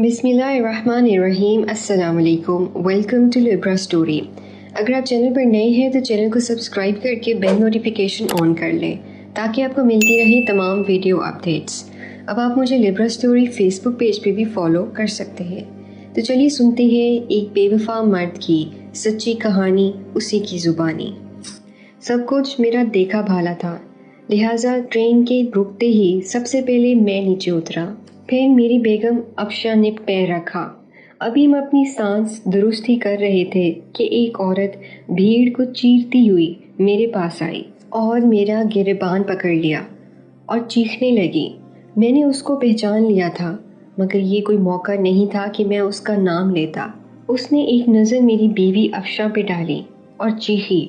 बिस्मिल्लाहिर्रहमानिर्रहीम। अस्सलाम वालेकुम। Welcome to Libra Story. अगर आप चैनल पर नए हैं तो चैनल को सब्सक्राइब करके बेल नोटिफिकेशन ऑन कर लें ताकि आपको मिलती रहे तमाम वीडियो अपडेट्स। अब आप मुझे लिब्रा स्टोरी फेसबुक पेज पे भी फॉलो कर सकते हैं। तो चलिए सुनते हैं एक बेवफा मर्द की सच्ची कहानी, उसी की ज़ुबानी। सब कुछ मेरा देखा भाला था, लिहाजा ट्रेन के रुकते ही सबसे पहले मैं नीचे उतरा। फिर मेरी बेगम अफशा ने पैर रखा। अभी हम अपनी सांस दुरुस्त ही कर रहे थे कि एक औरत भीड़ को चीरती हुई मेरे पास आई और मेरा गिरेबान पकड़ लिया और चीखने लगी। मैंने उसको पहचान लिया था, मगर ये कोई मौका नहीं था कि मैं उसका नाम लेता। उसने एक नज़र मेरी बीवी अफशा पे डाली और चीखी,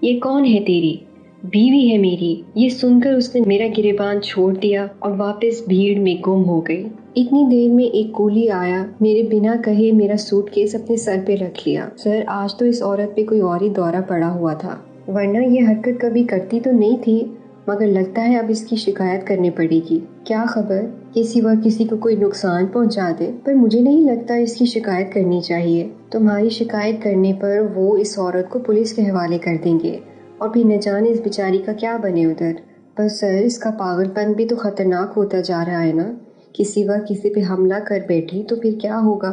ये कौन है तेरी? बीवी है मेरी। ये सुनकर उसने मेरा गिरेबान छोड़ दिया और वापस भीड़ में गुम हो गई। इतनी देर में एक कूली आया, मेरे बिना कहे मेरा सूटकेस अपने सर पे रख लिया। सर, आज तो इस औरत पे कोई और ही दौरा पड़ा हुआ था, वरना ये हरकत कभी करती तो नहीं थी, मगर लगता है अब इसकी शिकायत करनी पड़ेगी। क्या खबर किसी वक्त किसी को कोई नुकसान पहुंचा दे, पर मुझे नहीं लगता इसकी शिकायत करनी चाहिए। तुम्हारी शिकायत करने पर वो इस औरत को पुलिस के हवाले कर देंगे और फिर न जाने इस बेचारी का क्या बने उधर। पर सर, इसका पागलपन भी तो खतरनाक होता जा रहा है ना। किसी वक्त किसी पे हमला कर बैठी तो फिर क्या होगा।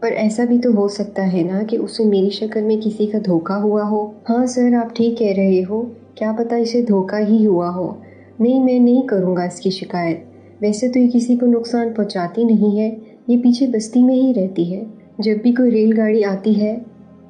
पर ऐसा भी तो हो सकता है ना कि उसे मेरी शक्ल में किसी का धोखा हुआ हो। हाँ सर, आप ठीक कह रहे हो, क्या पता इसे धोखा ही हुआ हो। नहीं, मैं नहीं करूँगा इसकी शिकायत। वैसे तो ये किसी को नुकसान पहुँचाती नहीं है, ये पीछे बस्ती में ही रहती है। जब भी कोई रेलगाड़ी आती है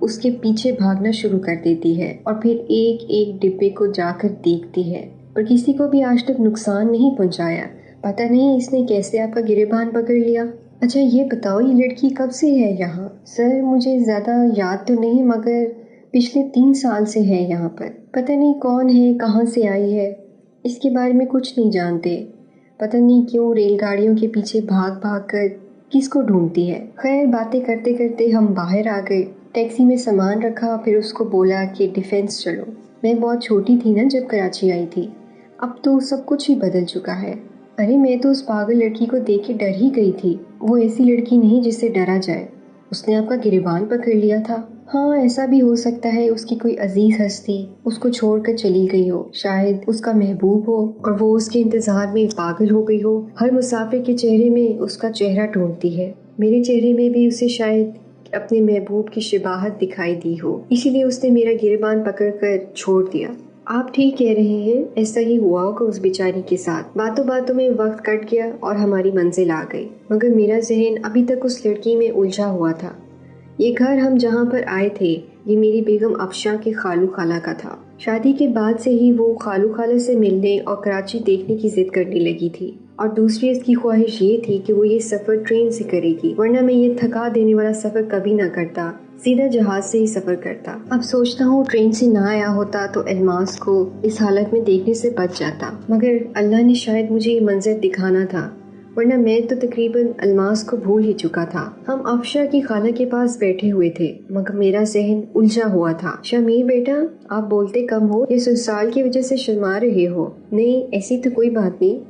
उसके पीछे भागना शुरू कर देती है और फिर एक एक डिब्बे को जाकर देखती है, पर किसी को भी आज तक नुकसान नहीं पहुंचाया। पता नहीं इसने कैसे आपका गिरेबान पकड़ लिया। अच्छा ये बताओ, ये लड़की कब से है यहाँ? सर, मुझे ज़्यादा याद तो नहीं, मगर पिछले 3 साल से है यहाँ पर। पता नहीं कौन है, कहाँ से आई है, इसके बारे में कुछ नहीं जानते। पता नहीं क्यों रेलगाड़ियों के पीछे भाग भाग कर किसको ढूंढती है। खैर, बातें करते करते हम बाहर आ गए। टैक्सी में सामान रखा, फिर उसको बोला कि डिफेंस चलो। मैं बहुत छोटी थी ना जब कराची आई थी, अब तो सब कुछ ही बदल चुका है। अरे मैं तो उस पागल लड़की को देख के डर ही गई थी। वो ऐसी लड़की नहीं जिससे डरा जाए। उसने आपका गिरेबान पकड़ लिया था। हाँ, ऐसा भी हो सकता है उसकी कोई अजीज हस्ती उसको छोड़कर चली गई हो, शायद उसका महबूब हो और वो उसके इंतजार में पागल हो गई हो। हर मुसाफिर के चेहरे में उसका चेहरा ढूंढती है, मेरे चेहरे में भी उसे शायद अपने महबूब की शबाहत दिखाई दी हो, इसीलिए उसने मेरा गिरेबान पकड़कर छोड़ दिया। आप ठीक कह रहे हैं, ऐसा ही हुआ होगा उस बेचारी के साथ। बातों बातों में वक्त कट गया और हमारी मंजिल आ गई, मगर मेरा जहन अभी तक उस लड़की में उलझा हुआ था। ये घर हम जहाँ पर आए थे, ये मेरी बेगम अफशा के खालू खाला का था। शादी के बाद से ही वो खालू खाला से मिलने और कराची देखने की जिद करने लगी थी, और दूसरी इसकी ख्वाहिश ये थी कि वो ये सफ़र ट्रेन से करेगी, वरना मैं ये थका देने वाला सफ़र कभी ना करता, सीधा जहाज से ही सफ़र करता। अब सोचता हूँ ट्रेन से ना आया होता तो अल्मास को इस हालत में देखने से बच जाता, मगर अल्लाह ने शायद मुझे ये मंजर दिखाना था, वरना मैं तो तकरीबन अल्मास को भूल ही चुका था। हम अफशा की खाला के पास बैठे हुए थे, मगर मेरा जहन उलझा हुआ था। शमीर बेटा, आप बोलते कम हो, ये ससुराल की वजह से शर्मा रहे हो। नहीं, ऐसी तो कोई बात नहीं,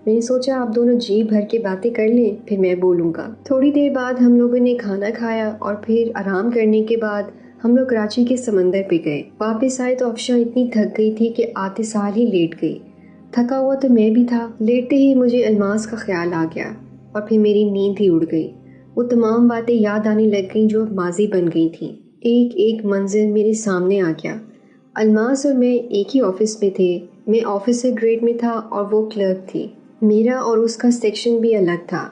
मैंने सोचा आप दोनों जी भर के बातें कर लें, फिर मैं बोलूँगा। थोड़ी देर बाद हम लोगों ने खाना खाया और फिर आराम करने के बाद हम लोग कराची के समंदर पे गए। वापस आए तो अफशा इतनी थक गई थी कि आते साल ही लेट गई। थका हुआ तो मैं भी था। लेटते ही मुझे अल्मास का ख्याल आ गया और फिर मेरी नींद ही उड़ गई। वो तमाम बातें याद आने लग गईं जो अब माजी बन गई थी। एक एक मंजिल मेरे सामने आ गया। अल्मास और मैं एक ही ऑफिस में थे। मैं ऑफिसर ग्रेड में था और वो क्लर्क थी। मेरा और उसका सेक्शन भी अलग था।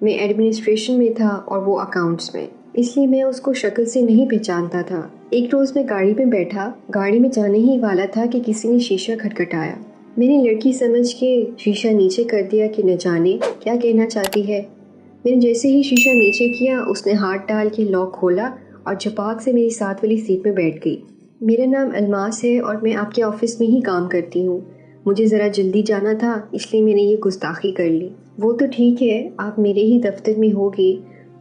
मैं एडमिनिस्ट्रेशन में था और वो अकाउंट्स में, इसलिए मैं उसको शक्ल से नहीं पहचानता था। एक रोज़ मैं गाड़ी में बैठा, गाड़ी में जाने ही वाला था कि किसी ने शीशा खटखटाया। मैंने लड़की समझ के शीशा नीचे कर दिया कि न जाने क्या कहना चाहती है। मैंने जैसे ही शीशा नीचे किया, उसने हाथ डाल के लॉक खोला और झपाक से मेरी साथ वाली सीट में बैठ गई। मेरा नाम अल्मास है और मैं आपके ऑफिस में ही काम करती हूँ। मुझे ज़रा जल्दी जाना था, इसलिए मैंने ये गुस्ताखी कर ली। वो तो ठीक है, आप मेरे ही दफ्तर में होगी,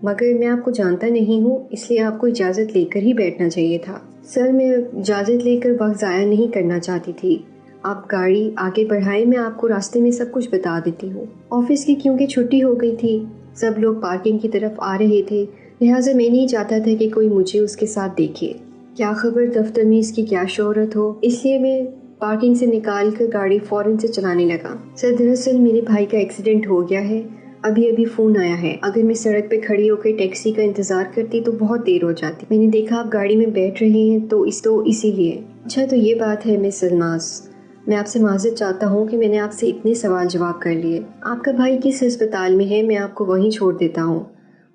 मगर मैं आपको जानता नहीं हूँ, इसलिए आपको इजाज़त लेकर ही बैठना चाहिए था। सर, मैं इजाज़त लेकर वक्त ज़ाया नहीं करना चाहती थी। आप गाड़ी आगे बढ़ाएं, मैं आपको रास्ते में सब कुछ बता देती हूँ। ऑफिस की क्योंकि छुट्टी हो गई थी, सब लोग पार्किंग की तरफ आ रहे थे, लिहाजा मैं नहीं चाहता था कि कोई मुझे उसके साथ देखे। क्या खबर दफ्तर में इसकी क्या शोहरत हो, इसलिए मैं पार्किंग से निकाल कर गाड़ी फ़ौरन से चलाने लगा। सर दरअसल मेरे भाई का एक्सीडेंट हो गया है, अभी अभी फ़ोन आया है। अगर मैं सड़क पे खड़ी होकर टैक्सी का इंतज़ार करती तो बहुत देर हो जाती। मैंने देखा आप गाड़ी में बैठ रहे हैं तो इसीलिए। अच्छा तो ये बात है मिस अल्मास, मैं आपसे माज़रत चाहता हूँ कि मैंने आपसे इतने सवाल जवाब कर लिए। आपका भाई किस अस्पताल में है, मैं आपको वहीं छोड़ देता हूँ।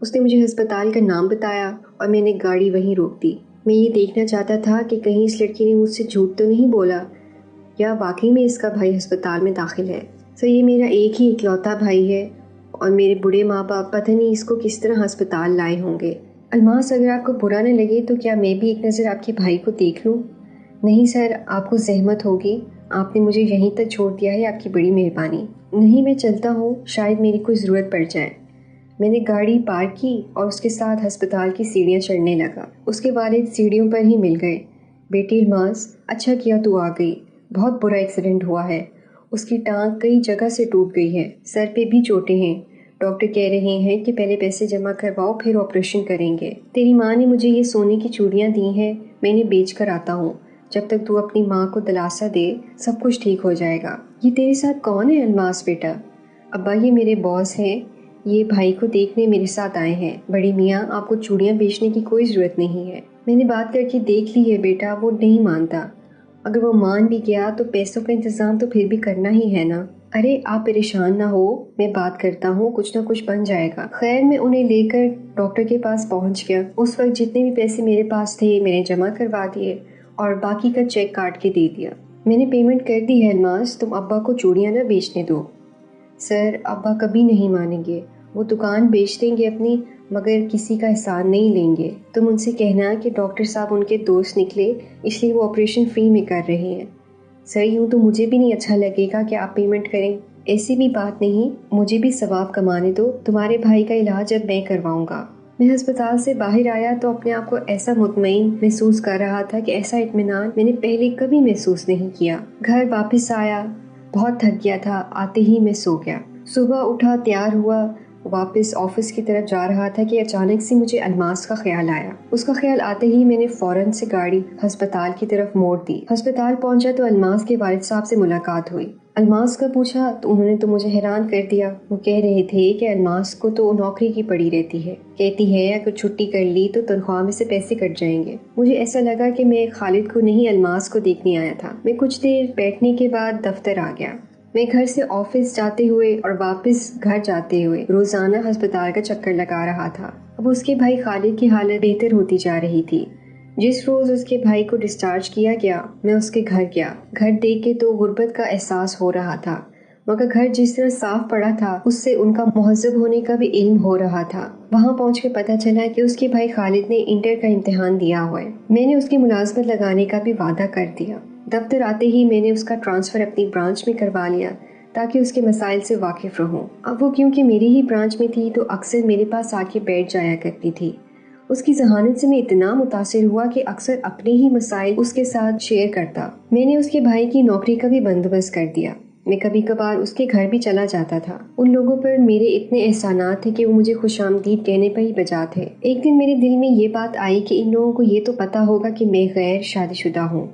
उसने मुझे अस्पताल का नाम बताया और मैंने गाड़ी वहीं रोक दी। मैं ये देखना चाहता था कि कहीं इस लड़की ने मुझसे झूठ तो नहीं बोला या वाकई में इसका भाई अस्पताल में दाखिल है। सर ये मेरा एक ही इकलौता भाई है और मेरे बूढ़े माँ बाप पता नहीं इसको किस तरह अस्पताल लाए होंगे। अल्मास अगर आपको बुरा न लगे तो क्या मैं भी एक नज़र आपके भाई को देख लूँ? नहीं सर, आपको जहमत होगी, आपने मुझे यहीं तक छोड़ दिया है, आपकी बड़ी मेहरबानी। नहीं मैं चलता हूँ, शायद मेरी कोई ज़रूरत पड़ जाए। मैंने गाड़ी पार्क की और उसके साथ अस्पताल की सीढ़ियाँ चढ़ने लगा। उसके वालिद सीढ़ियों पर ही मिल गए। बेटी अल्मास, अच्छा किया तू आ गई, बहुत बुरा एक्सीडेंट हुआ है। उसकी टांग कई जगह से टूट गई है, सर पे भी चोटें हैं। डॉक्टर कह रहे हैं कि पहले पैसे जमा करवाओ फिर ऑपरेशन करेंगे। तेरी माँ ने मुझे ये सोने की चूड़ियाँ दी हैं, मैं इन्हें बेच कर आता हूँ। जब तक तू अपनी माँ को दिलासा दे सब कुछ ठीक हो जाएगा। ये तेरे साथ कौन है अल्मास बेटा? अब्बा ये मेरे बॉस हैं, ये भाई को देखने मेरे साथ आए हैं। बड़ी मियाँ आपको चूड़ियाँ बेचने की कोई ज़रूरत नहीं है, मैंने बात करके देख ली है बेटा, वो नहीं मानता। अगर वो मान भी गया तो पैसों का इंतज़ाम तो फिर भी करना ही है ना। अरे आप परेशान ना हो, मैं बात करता हूँ, कुछ ना कुछ बन जाएगा। खैर मैं उन्हें लेकर डॉक्टर के पास पहुँच गया। उस वक्त जितने भी पैसे मेरे पास थे मैंने जमा करवा दिए और बाकी का चेक काट के दे दिया। मैंने पेमेंट कर दी है अल्मास, तुम अब्बा को चूड़ियाँ ना बेचने दो। सर अब्बा कभी नहीं मानेंगे, वो दुकान बेच देंगे अपनी, मगर किसी का एहसान नहीं लेंगे। तुम उनसे कहना कि डॉक्टर साहब उनके दोस्त निकले इसलिए वो ऑपरेशन फ्री में कर रहे हैं। सर यूँ तो मुझे भी नहीं अच्छा लगेगा कि आप पेमेंट करें, ऐसी भी बात नहीं, मुझे भी सवाब कमाने दो, तुम्हारे भाई का इलाज अब मैं करवाऊँगा। मैं अस्पताल से बाहर आया तो अपने आप को ऐसा मुतमईन महसूस कर रहा था कि ऐसा इत्मीनान मैंने पहले कभी महसूस नहीं किया। घर वापस आया, बहुत थक गया था, आते ही मैं सो गया। सुबह उठा, तैयार हुआ, वापस ऑफिस की तरफ जा रहा था कि अचानक से मुझे अल्मास का ख्याल आया। उसका ख्याल आते ही मैंने फौरन से गाड़ी अस्पताल की तरफ मोड़ दी। अस्पताल पहुंचा तो अल्मास के वालिद साहब से मुलाकात हुई। अल्मास का पूछा तो उन्होंने तो मुझे हैरान कर दिया। वो कह रहे थे कि अल्मास को तो नौकरी की पड़ी रहती है, कहती है अगर छुट्टी कर ली तो तनख्वाह में से पैसे कट जाएंगे। मुझे ऐसा लगा कि मैं खालिद को नहीं अल्मास को देखने आया था। मैं कुछ देर बैठने के बाद दफ्तर आ गया। मैं घर से ऑफिस जाते हुए और वापस घर जाते हुए रोजाना अस्पताल का चक्कर लगा रहा था। अब उसके भाई खालिद की हालत बेहतर होती जा रही थी। जिस रोज उसके भाई को डिस्चार्ज किया गया मैं उसके घर गया। घर देख के तो गुर्बत का एहसास हो रहा था, मगर घर जिस तरह साफ पड़ा था उससे उनका मुहज़्ज़ब होने का भी इल्म हो रहा था। वहाँ पहुँच के पता चला कि उसके भाई खालिद ने इंटर का इम्तिहान दिया हुआ है। मैंने उसकी मुलाजमत लगाने का भी वादा कर दिया। दफ्तर आते ही मैंने उसका ट्रांसफ़र अपनी ब्रांच में करवा लिया ताकि उसके मसाइल से वाकिफ़ रहूं। अब वो क्योंकि मेरी ही ब्रांच में थी तो अक्सर मेरे पास आके बैठ जाया करती थी। उसकी जहानत से मैं इतना मुतासिर हुआ कि अक्सर अपने ही मसाइल उसके साथ शेयर करता। मैंने उसके भाई की नौकरी का भी बंदोबस्त कर दिया। मैं कभी कभार उसके घर भी चला जाता था। उन लोगों पर मेरे इतने एहसानात थे कि वो मुझे खुशामदीद कहने पर ही बजा थे। एक दिन मेरे दिल में ये बात आई कि इन लोगों को ये तो पता होगा कि मैं गैर शादीशुदा हूँ,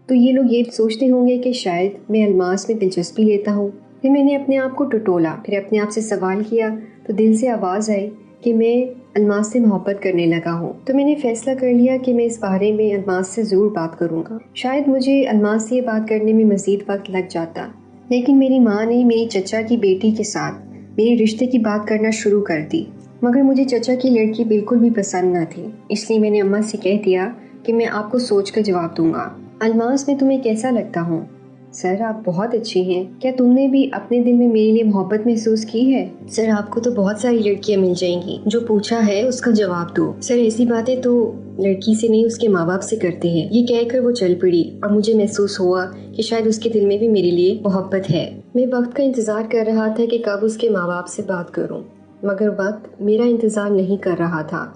तो ये लोग ये सोचते होंगे कि शायद मैं अल्मास में दिलचस्पी लेता हूँ। फिर मैंने अपने आप को टटोला, फिर अपने आप से सवाल किया तो दिल से आवाज़ आई कि मैं अल्मास से मोहब्बत करने लगा हूँ। तो मैंने फैसला कर लिया कि मैं इस बारे में अल्मास से ज़रूर बात करूँगा। शायद मुझे अल्मास से ये बात करने में मज़ीद वक्त लग जाता, लेकिन मेरी माँ ने मेरी चचा की बेटी के साथ मेरे रिश्ते की बात करना शुरू कर दी। मगर मुझे चचा की लड़की बिल्कुल भी पसंद न थी, इसलिए मैंने अम्मा से कह दिया कि मैं आपको सोच कर जवाब दूंगा। अल्मास में तुम्हें कैसा लगता हूँ? सर आप बहुत अच्छी हैं। क्या तुमने भी अपने दिल में मेरे लिए मोहब्बत महसूस की है? सर आपको तो बहुत सारी लड़कियां मिल जाएंगी, जो पूछा है उसका जवाब दो। सर ऐसी बातें तो लड़की से नहीं उसके माँ बाप से करते हैं। ये कहकर वो चल पड़ी और मुझे महसूस हुआ कि शायद उसके दिल में भी मेरे लिए मोहब्बत है। मैं वक्त का इंतजार कर रहा था कि कब उसके माँ बाप से बात करूँ, मगर वक्त मेरा इंतजार नहीं कर रहा था।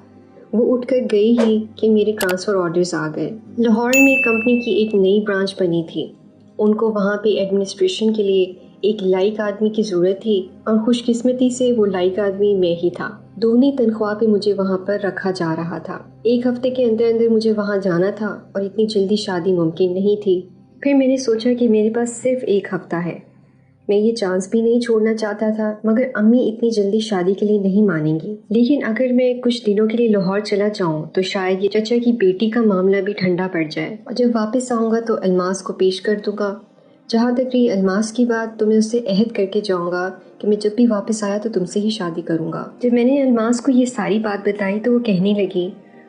वो उठकर गई ही कि मेरे ट्रांसफ़र ऑर्डर्स आ गए। लाहौर में कंपनी की एक नई ब्रांच बनी थी। उनको वहाँ पे एडमिनिस्ट्रेशन के लिए ایک لائق آدمی کی ضرورت تھی اور خوش قسمتی سے وہ لائق آدمی میں ہی تھا۔ دگنی تنخواہ پہ مجھے وہاں پر رکھا جا رہا تھا۔ ایک ہفتے کے اندر اندر مجھے وہاں جانا تھا اور اتنی جلدی شادی ممکن نہیں تھی۔ پھر میں نے سوچا کہ میرے پاس صرف ایک ہفتہ ہے، میں یہ چانس بھی نہیں چھوڑنا چاہتا تھا، مگر امی اتنی جلدی شادی کے لیے نہیں مانیں گی۔ لیکن اگر میں کچھ دنوں کے لیے لاہور چلا جاؤں تو شاید یہ چچا کی بیٹی کا معاملہ بھی ٹھنڈا پڑ جائے، اور جب واپس آؤں گا تو الماس کو پیش کر دوں گا۔ جہاں تک رہی الماس کی بات تو میں اس سے عہد کر کے جاؤں گا کہ میں جب بھی واپس آیا تو تم سے ہی شادی کروں گا۔ جب میں نے الماس کو یہ ساری بات بتائی تو وہ کہنے لگی،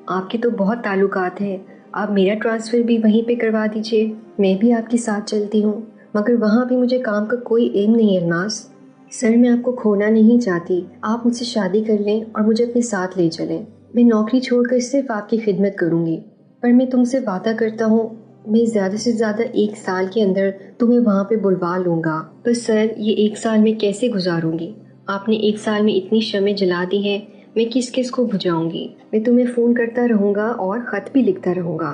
آپ کے تو بہت تعلقات ہیں، آپ میرا ٹرانسفر بھی وہیں پہ کروا دیجیے، میں بھی آپ کے ساتھ چلتی ہوں، مگر وہاں بھی مجھے کام کا کوئی علم نہیں الماس۔ سر میں آپ کو کھونا نہیں چاہتی، آپ مجھ سے شادی کر لیں اور مجھے اپنے ساتھ لے چلیں، میں نوکری چھوڑ کر صرف آپ کی خدمت کروں گی، پر میں تم سے وعدہ کرتا ہوں میں زیادہ سے زیادہ 1 سال کے اندر تمہیں وہاں پہ بلوا لوں گا۔ بس سر یہ 1 سال میں کیسے گزاروں گی؟ آپ نے 1 سال میں اتنی شمعیں جلا دی ہیں، میں کس کس کو بجھاؤں گی؟ میں تمہیں فون کرتا رہوں گا اور خط بھی لکھتا رہوں گا۔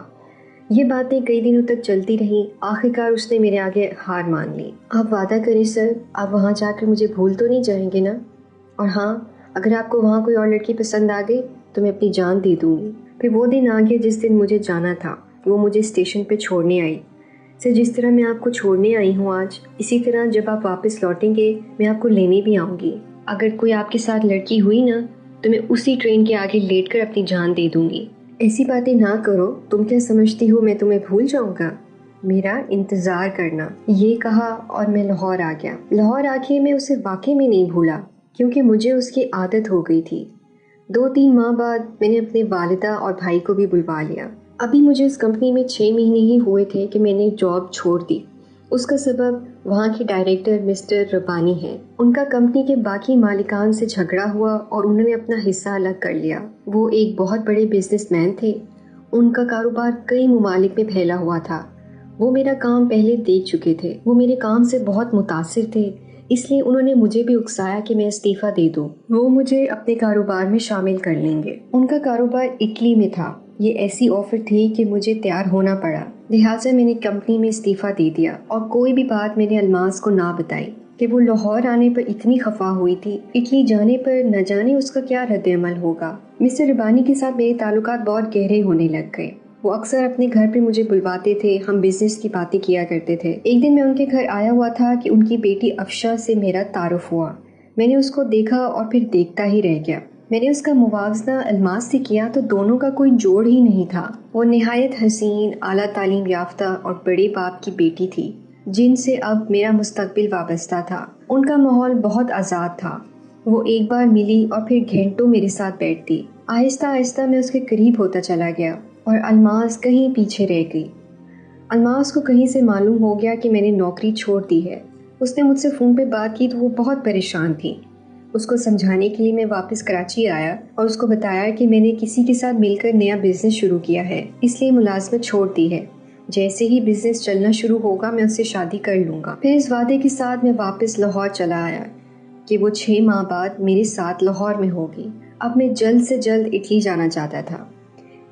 یہ باتیں کئی دنوں تک چلتی رہیں، آخرکار اس نے میرے آگے ہار مان لی۔ آپ وعدہ کریں سر، آپ وہاں جا کر مجھے بھول تو نہیں جائیں گے نا؟ اور ہاں، اگر آپ کو وہاں کوئی اور لڑکی پسند آ گئی تو میں اپنی جان دے دوں گی۔ پھر وہ دن آ گیا جس دن مجھے جانا تھا، وہ مجھے اسٹیشن پہ چھوڑنے آئی۔ سر جس طرح میں آپ کو چھوڑنے آئی ہوں آج، اسی طرح جب آپ واپس لوٹیں گے میں آپ کو لینے بھی آؤں گی۔ اگر کوئی آپ کے ساتھ لڑکی ہوئی نا تو میں اسی ٹرین کے آگے لیٹ کر اپنی جان دے دوں گی۔ ایسی باتیں نہ کرو، تم کیا سمجھتی ہو میں تمہیں بھول جاؤں گا؟ میرا انتظار کرنا۔ یہ کہا اور میں لاہور آ گیا۔ لاہور آ کے میں اسے واقعی میں نہیں بھولا، کیونکہ مجھے اس کی عادت ہو گئی تھی۔ 2-3 ماہ بعد میں نے اپنے والدہ اور بھائی کو بھی بلوا لیا۔ ابھی مجھے اس کمپنی میں 6 مہینے ہی ہوئے تھے کہ میں نے جاب چھوڑ دی۔ اس کا سبب وہاں کے ڈائریکٹر مسٹر ربانی ہیں۔ ان کا کمپنی کے باقی مالکان سے جھگڑا ہوا اور انہوں نے اپنا حصہ الگ کر لیا۔ وہ ایک بہت بڑے بزنس مین تھے، ان کا کاروبار کئی ممالک میں پھیلا ہوا تھا۔ وہ میرا کام پہلے دیکھ چکے تھے، وہ میرے کام سے بہت متاثر تھے، اس لیے انہوں نے مجھے بھی اکسایا کہ میں استعفیٰ دے دوں، وہ مجھے اپنے کاروبار میں شامل کر لیں گے۔ ان کا کاروبار اٹلی میں تھا۔ یہ ایسی آفر تھی کہ مجھے تیار ہونا پڑا، لہٰذا میں نے کمپنی میں استعفیٰ دے دیا اور کوئی بھی بات میں نے الماس کو نہ بتائی کہ وہ لاہور آنے پر اتنی خفا ہوئی تھی، اٹلی جانے پر نہ جانے اس کا کیا رد عمل ہوگا۔ مسٹر ربانی کے ساتھ میرے تعلقات بہت گہرے ہونے لگ گئے۔ وہ اکثر اپنے گھر پہ مجھے بلواتے تھے، ہم بزنس کی باتیں کیا کرتے تھے۔ ایک دن میں ان کے گھر آیا ہوا تھا کہ ان کی بیٹی افشا سے میرا تعارف ہوا۔ میں نے اس کو دیکھا اور پھر دیکھتا ہی رہ گیا۔ میں نے اس کا موازنہ الماس سے کیا تو دونوں کا کوئی جوڑ ہی نہیں تھا۔ وہ نہایت حسین، اعلیٰ تعلیم یافتہ اور بڑے باپ کی بیٹی تھی، جن سے اب میرا مستقبل وابستہ تھا۔ ان کا ماحول بہت آزاد تھا۔ وہ ایک بار ملی اور پھر گھنٹوں میرے ساتھ بیٹھتی۔ آہستہ آہستہ میں اس کے قریب ہوتا چلا گیا اور الماس کہیں پیچھے رہ گئی۔ الماس کو کہیں سے معلوم ہو گیا کہ میں نے نوکری چھوڑ دی ہے۔ اس نے مجھ سے فون پہ بات کی تو وہ بہت پریشان تھی۔ اس کو سمجھانے کے لیے میں واپس کراچی آیا اور اس کو بتایا کہ میں نے کسی کے ساتھ مل کر نیا بزنس شروع کیا ہے، اس لیے ملازمت چھوڑ دی ہے۔ جیسے ہی بزنس چلنا شروع ہوگا میں اس سے شادی کر لوں گا۔ پھر اس وعدے کے ساتھ میں واپس لاہور چلا آیا کہ وہ 6 ماہ بعد میرے ساتھ لاہور میں ہوگی۔ اب میں جلد سے جلد اٹلی جانا چاہتا تھا۔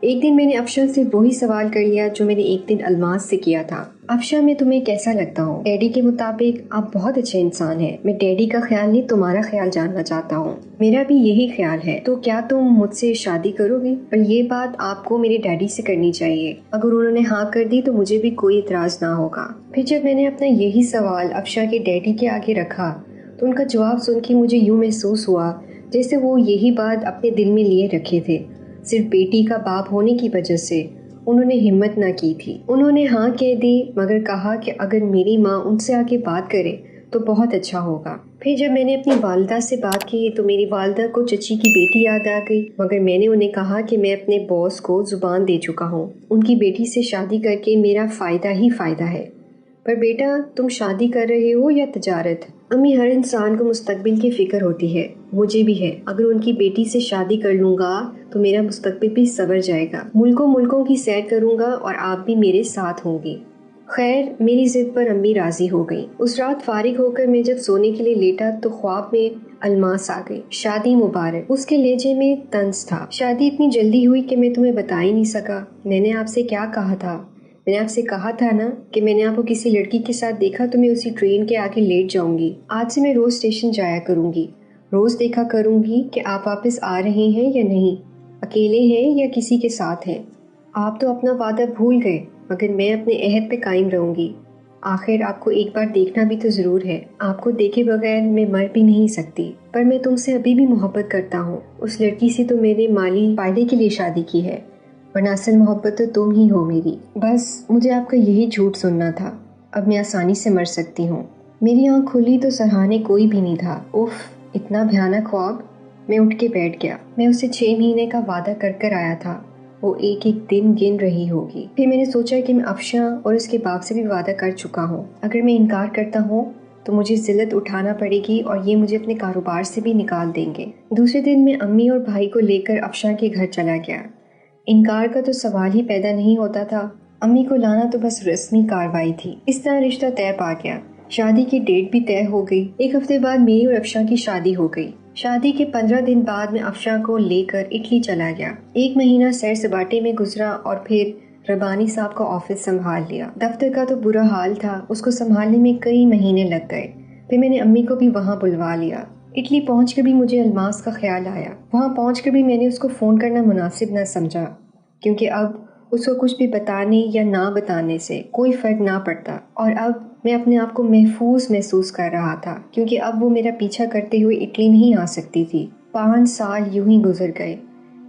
ایک دن میں نے افشا سے وہی سوال کر لیا جو میں نے ایک دن الماس سے کیا تھا۔ افشا میں تمہیں کیسا لگتا ہوں؟ ڈیڈی کے مطابق آپ بہت اچھے انسان ہیں۔ میں ڈیڈی کا خیال نہیں تمہارا خیال جاننا چاہتا ہوں۔ میرا بھی یہی خیال ہے۔ تو کیا تم مجھ سے شادی کرو گی؟ اور یہ بات آپ کو میرے ڈیڈی سے کرنی چاہیے، اگر انہوں نے ہاں کر دی تو مجھے بھی کوئی اعتراض نہ ہوگا۔ پھر جب میں نے اپنا یہی سوال افشا کے ڈیڈی کے آگے رکھا تو ان کا جواب سن کے مجھے یوں محسوس ہوا جیسے وہ یہی بات اپنے دل میں لیے رکھے تھے۔ صرف بیٹی کا باپ ہونے کی وجہ سے انہوں نے ہمت نہ کی تھی۔ انہوں نے ہاں کہہ دی، مگر کہا کہ اگر میری ماں ان سے آ کے بات کرے تو بہت اچھا ہوگا۔ پھر جب میں نے اپنی والدہ سے بات کی تو میری والدہ کو چچی کی بیٹی یاد آ گئی، مگر میں نے انہیں کہا کہ میں اپنے باس کو زبان دے چکا ہوں، ان کی بیٹی سے شادی کر کے میرا فائدہ ہی فائدہ ہے۔ پر بیٹا تم شادی کر رہے ہو یا تجارت؟ امی ہر انسان کو مستقبل کی فکر ہوتی ہے، مجھے بھی ہے۔ اگر ان کی بیٹی سے شادی کر لوں گا تو میرا مستقبل بھی سنور جائے گا، ملکوں کی سیر کروں گا اور آپ بھی میرے ساتھ ہوں گی۔ خیر میری ضد پر امی راضی ہو گئی۔ اس رات فارغ ہو کر میں جب سونے کے لیے لیٹا تو خواب میں الماس آ گئی۔ شادی مبارک، اس کے لہجے میں طنز تھا۔ شادی اتنی جلدی ہوئی کہ میں تمہیں بتا ہی نہیں سکا۔ میں نے آپ سے کیا کہا تھا؟ मैंने आपसे कहा था ना कि मैंने आपको किसी लड़की के साथ देखा तो मैं उसी ट्रेन के आगे लेट जाऊंगी। आज से मैं रोज़ स्टेशन जाया करूंगी, रोज़ देखा करूंगी कि आप वापस आ रहे हैं या नहीं, अकेले हैं या किसी के साथ हैं। आप तो अपना वादा भूल गए, मगर मैं अपने अहद पे कायम रहूंगी। आखिर आपको एक बार देखना भी तो ज़रूर है। आपको देखे बगैर मैं मर भी नहीं सकती, पर मैं तुमसे अभी भी मोहब्बत करता हूँ। उस लड़की से तो मैंने माली फ़ायदे के लिए शादी की है, वरना असल मोहब्बत तो तुम ही हो मेरी। बस मुझे आपका यही झूठ सुनना था। अब मैं आसानी से मर सकती हूँ। मेरी आँख खुली तो सराहने कोई भी नहीं था। उफ, इतना भयानक ख्वाब। मैं उठ के बैठ गया। मैं उससे 6 महीने का वादा कर आया था। वो एक एक दिन गिन रही होगी। फिर मैंने सोचा कि मैं अफशा और उसके बाप से भी वादा कर चुका हूँ। अगर मैं इनकार करता हूँ तो मुझे जिल्लत उठाना पड़ेगी और ये मुझे अपने कारोबार से भी निकाल देंगे। दूसरे दिन मैं अम्मी और भाई को लेकर अफशा के घर चला गया। इनकार का तो सवाल ही पैदा नहीं होता था। अम्मी को लाना तो बस रस्मी कार्रवाई थी। इस तरह रिश्ता तय पा गया। शादी की डेट भी तय हो गई। एक हफ्ते बाद मेरी और अफशा की शादी हो गई। शादी के 15 दिन बाद मैं अफशा को लेकर इटली चला गया। 1 महीना सैर सपाटे में गुजरा और फिर रबानी साहब का ऑफिस संभाल लिया। दफ्तर का तो बुरा हाल था, उसको संभालने में कई महीने लग गए। फिर मैंने अम्मी को भी वहाँ बुलवा लिया। इटली पहुँचकर भी मुझे अलमास का ख्याल आया। वहाँ पहुँचकर भी मैंने उसको फ़ोन करना मुनासिब न समझा, क्योंकि अब उसको कुछ भी बताने या ना बताने से कोई फ़र्क ना पड़ता। और अब मैं अपने आप को महफूज महसूस कर रहा था, क्योंकि अब वो मेरा पीछा करते हुए इटली नहीं आ सकती थी। 5 साल यूं ही गुजर गए।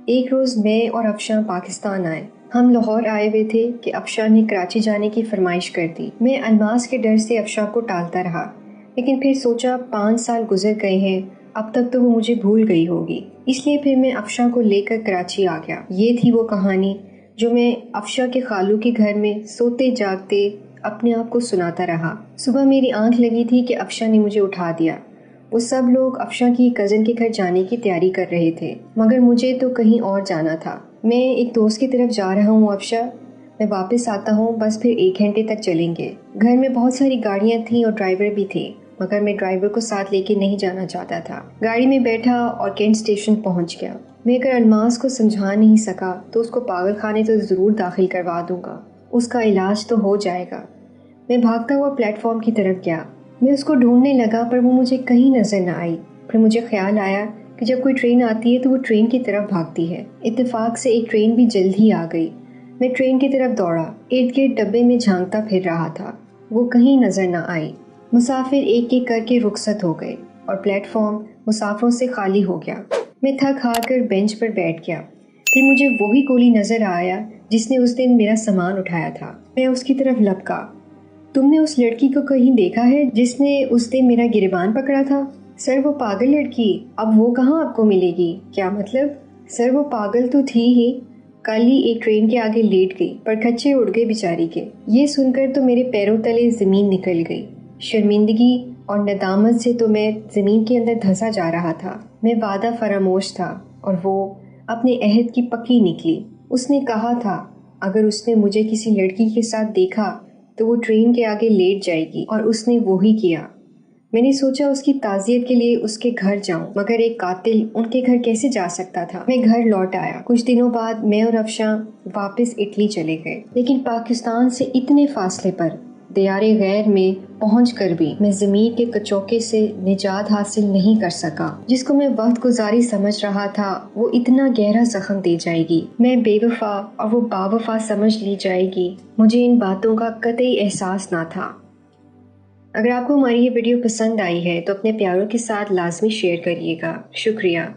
एक रोज़ मैं और अफशा पाकिस्तान आए। हम लाहौर आए हुए थे कि अफशा ने कराची जाने की फरमाइश कर दी। मैं अलमास के डर से अफशा को टालता रहा, लेकिन फिर सोचा 5 साल गुजर गए हैं, अब तक तो वो मुझे भूल गई होगी। इसलिए फिर मैं अफशा को लेकर कराची आ गया। ये थी वो कहानी जो मैं अफशा के खालू के घर में सोते जागते अपने आप को सुनाता रहा। सुबह मेरी आंख लगी थी कि अफशा ने मुझे उठा दिया। वो सब लोग अफशा की कज़न के घर जाने की तैयारी कर रहे थे, मगर मुझे तो कहीं और जाना था। मैं एक दोस्त की तरफ जा रहा हूँ अफशा, मैं वापस आता हूँ, बस फिर 1 घंटे तक चलेंगे। घर में बहुत सारी गाड़ियाँ थीं और ड्राइवर भी थे, मगर मैं ड्राइवर को साथ लेके नहीं जाना चाहता था। गाड़ी में बैठा और कैंट स्टेशन पहुँच गया। मैं अगर अलमास को समझा नहीं सका तो उसको पागल खाने तो ज़रूर दाखिल करवा दूंगा, उसका इलाज तो हो जाएगा। मैं भागता हुआ प्लेटफॉर्म की तरफ गया। मैं उसको ढूंढने लगा, पर वो मुझे कहीं नजर न आई। फिर मुझे ख्याल आया कि जब कोई ट्रेन आती है तो वो ट्रेन की तरफ भागती है। इत्तेफाक से एक ट्रेन भी जल्द ही आ गई। मैं ट्रेन की तरफ दौड़ा। इर्द गिर्द डब्बे में झांकता फिर रहा था, वो कहीं नजर न आई। मुसाफिर एक एक करके रुखसत हो गए और प्लेटफॉर्म मुसाफिरों से खाली हो गया। मैं थक हार कर बेंच पर बैठ गया। फिर मुझे वही गोली नजर आया जिसने उस दिन मेरा सामान उठाया था। मैं उसकी तरफ लपका। तुमने उस लड़की को कहीं देखा है जिसने उस दिन मेरा गिरबान पकड़ा था? सर वो पागल लड़की, अब वो कहाँ आपको मिलेगी? क्या मतलब? सर वो पागल तो थी ही, कल ही एक ट्रेन के आगे लेट गई, पर खच्चे उड़ गए बेचारी के। ये सुनकर तो मेरे पैरों तले ज़मीन निकल गई। शर्मिंदगी और नदामत से तो मैं ज़मीन के अंदर धंसा जा रहा था। मैं वादा फरामोश था और वो अपने अहद की पक्की निकली। उसने कहा था अगर उसने मुझे किसी लड़की के साथ देखा तो वो ट्रेन के आगे लेट जाएगी, और उसने वो ही किया। मैंने सोचा उसकी ताज़ियत के लिए उसके घर जाऊं, मगर एक कातिल उनके घर कैसे जा सकता था? मैं घर लौट आया। कुछ दिनों बाद मैं और अफशा वापस इटली चले गए, लेकिन पाकिस्तान से इतने फासले पर दियारे गैर में पहुंचकर भी मैं ज़मीर के कचौके से निजात हासिल नहीं कर सका। जिसको मैं वक्त गुजारी समझ रहा था वो इतना गहरा जख्म दे जाएगी, मैं बेवफा और वो बावफा समझ ली जाएगी। मुझे इन बातों का कतई एहसास ना था। अगर आपको हमारी ये वीडियो पसंद आई है तो अपने प्यारों के साथ लाजमी शेयर करिएगा। शुक्रिया।